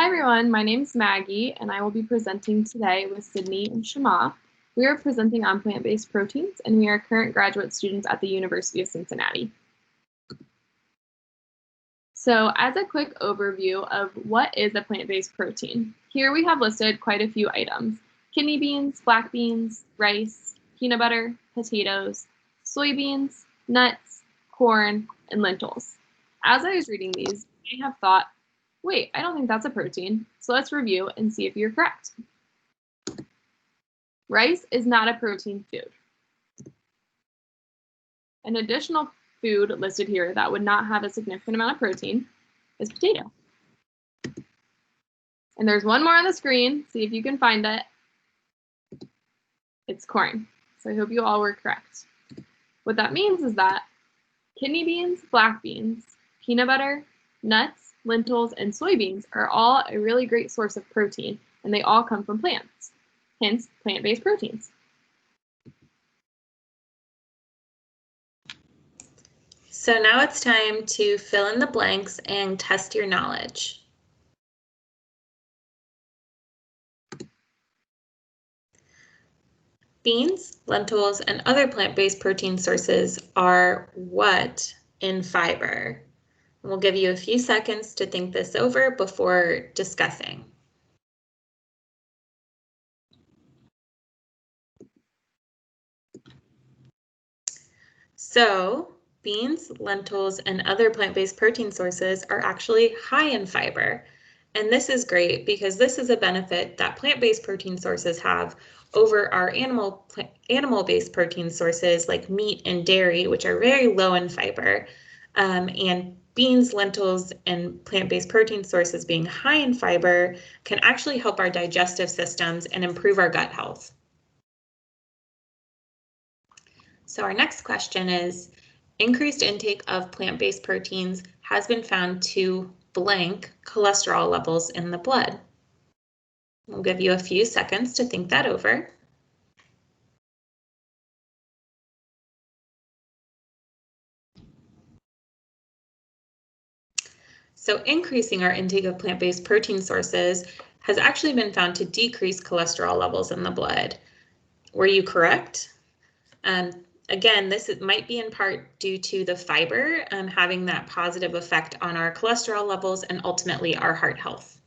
Hi everyone, my name is Maggie and I will be presenting today with Sydney and Shema. We are presenting on plant-based proteins and we are current graduate students at the University of Cincinnati. So as a quick overview of what is a plant-based protein, here we have listed quite a few items: kidney beans, black beans, rice, peanut butter, potatoes, soybeans, nuts, corn, and lentils. As I was reading these, I have thought, wait, I don't think that's a protein. So let's review and see if you're correct. Rice is not a protein food. An additional food listed here that would not have a significant amount of protein is potato. And there's one more on the screen. See if you can find it. It's corn. So I hope you all were correct. What that means is that kidney beans, black beans, peanut butter, nuts, lentils, and soybeans are all a really great source of protein, and they all come from plants, hence plant-based proteins. So now it's time to fill in the blanks and test your knowledge. Beans, lentils, and other plant-based protein sources are what in fiber? We'll give you a few seconds to think this over before discussing. So, beans, lentils, and other plant-based protein sources are actually high in fiber. And this is great because this is a benefit that plant-based protein sources have over our animal-based protein sources like meat and dairy, which are very low in fiber. And beans, lentils, and plant-based protein sources being high in fiber can actually help our digestive systems and improve our gut health. So our next question is, increased intake of plant-based proteins has been found to blank cholesterol levels in the blood. We'll give you a few seconds to think that over. So increasing our intake of plant-based protein sources has actually been found to decrease cholesterol levels in the blood. Were you correct? Again, this might be in part due to the fiber having that positive effect on our cholesterol levels and ultimately our heart health.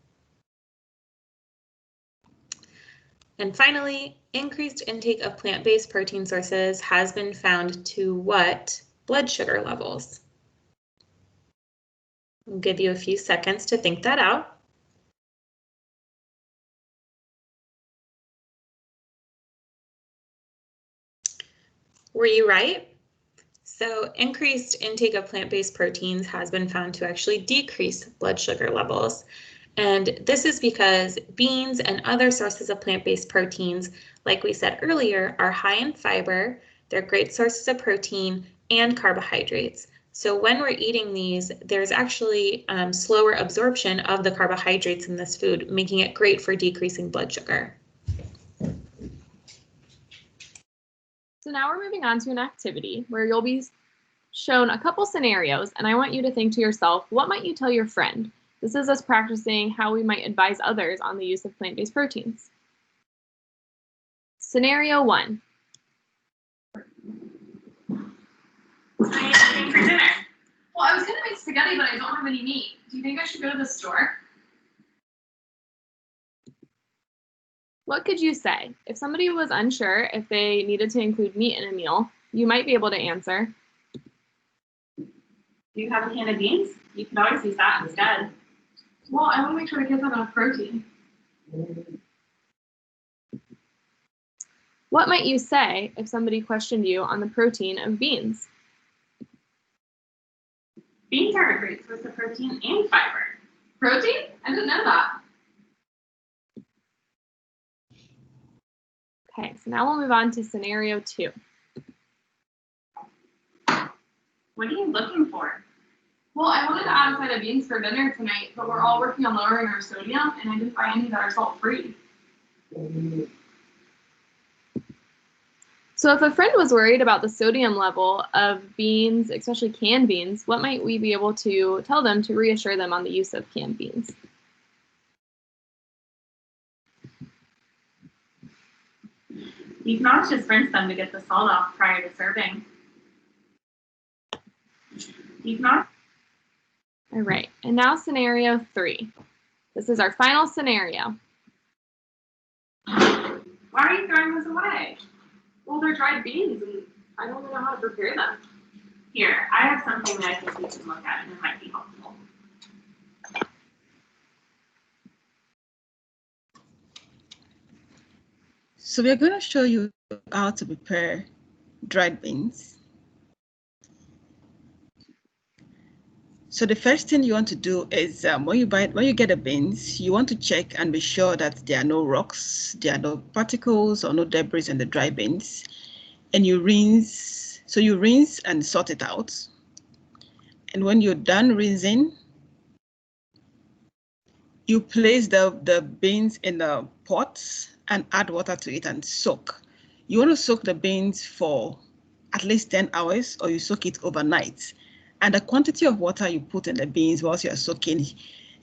And finally, increased intake of plant-based protein sources has been found to what blood sugar levels? I'll give you a few seconds to think that out. Were you right? So increased intake of plant-based proteins has been found to actually decrease blood sugar levels. And this is because beans and other sources of plant-based proteins, like we said earlier, are high in fiber, they're great sources of protein and carbohydrates. So when we're eating these, there's actually slower absorption of the carbohydrates in this food, making it great for decreasing blood sugar. So now we're moving on to an activity where you'll be shown a couple scenarios, and I want you to think to yourself, what might you tell your friend? This is us practicing how we might advise others on the use of plant-based proteins. Scenario 1. What are you eating for dinner? Well, I was going to make spaghetti, but I don't have any meat. Do you think I should go to the store? What could you say? If somebody was unsure if they needed to include meat in a meal, you might be able to answer. Do you have a can of beans? You could always use that instead. Well, I want to make sure the kids have enough protein. What might you say if somebody questioned you on the protein of beans? Beans are a great source of protein and fiber. Protein? I didn't know that. Okay, so now we'll move on to scenario 2. What are you looking for? Well, I wanted to add a side of beans for dinner tonight, but we're all working on lowering our sodium, and I didn't buy any that are salt-free. So if a friend was worried about the sodium level of beans, especially canned beans, what might we be able to tell them to reassure them on the use of canned beans? You can always just rinse them to get the salt off prior to serving. You can also All right, and now scenario 3. This is our final scenario. Why are you throwing this away? Well, they're dried beans, and I don't know how to prepare them. Here, I have something that I think you can look at and it might be helpful. So we're going to show you how to prepare dried beans. So the first thing you want to do is when you get the beans, you want to check and be sure that there are no rocks, there are no particles or no debris in the dry beans. And you rinse, so you rinse and sort it out. And when you're done rinsing, you place the beans in the pot and add water to it and soak. You want to soak the beans for at least 10 hours, or you soak it overnight. And the quantity of water you put in the beans whilst you're soaking,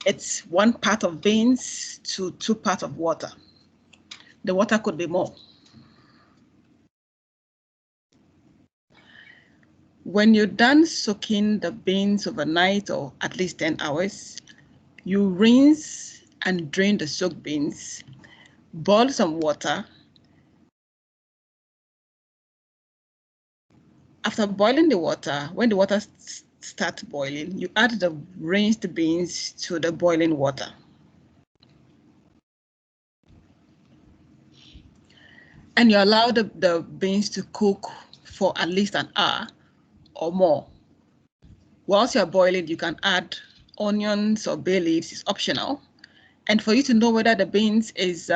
it's 1 part of beans to 2 parts of water. The water could be more. When you're done soaking the beans overnight, or at least 10 hours, you rinse and drain the soaked beans, boil some water. After boiling the water, when the water starts boiling, you add the rinsed beans to the boiling water. And you allow the beans to cook for at least an hour or more. Whilst you're boiling, you can add onions or bay leaves, it's optional. And for you to know whether the beans is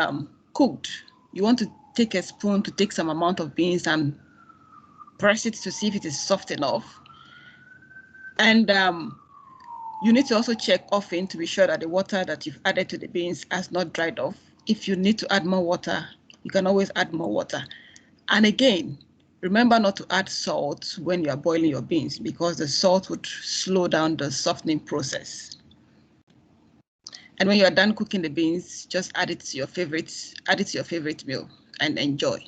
cooked, you want to take a spoon to take some amount of beans and press it to see if it is soft enough. And you need to also check often to be sure that the water that you've added to the beans has not dried off. If you need to add more water, you can always add more water. And again, remember not to add salt when you are boiling your beans, because the salt would slow down the softening process. And when you are done cooking the beans, just add it to your favorite meal and enjoy.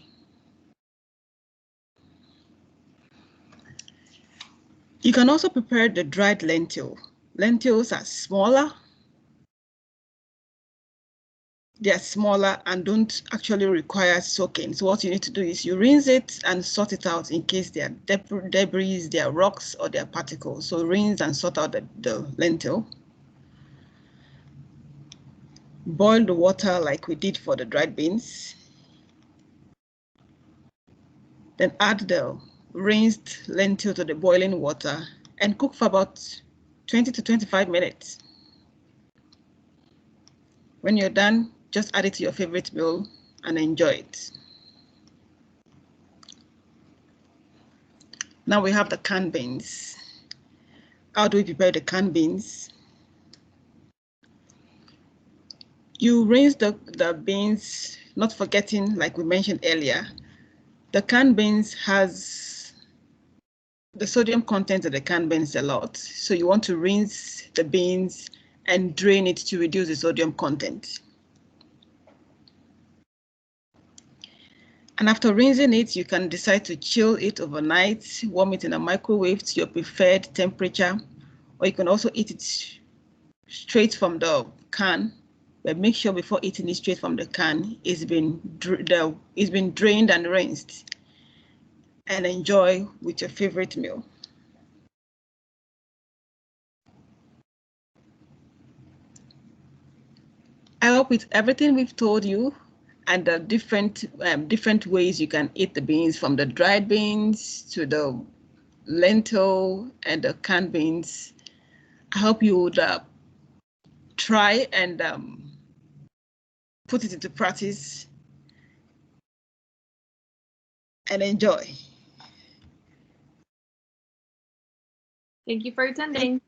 You can also prepare the dried lentil. Lentils are smaller. They are smaller and don't actually require soaking. So what you need to do is you rinse it and sort it out in case there are debris, there are rocks, or there are particles. So rinse and sort out the lentil. Boil the water like we did for the dried beans. Then add the rinsed lentil to the boiling water and cook for about 20 to 25 minutes. When you're done, just add it to your favorite meal and enjoy it. Now we have the canned beans. How do we prepare the canned beans? You rinse the beans, not forgetting, like we mentioned earlier, the canned beans has the sodium content of the canned beans a lot. So you want to rinse the beans and drain it to reduce the sodium content. And after rinsing it, you can decide to chill it overnight, warm it in a microwave to your preferred temperature, or you can also eat it straight from the can. But make sure before eating it straight from the can, it's been drained and rinsed, and enjoy with your favorite meal. I hope with everything we've told you and the different ways you can eat the beans, from the dried beans to the lentil and the canned beans, I hope you would try and put it into practice and enjoy. Thank you for attending.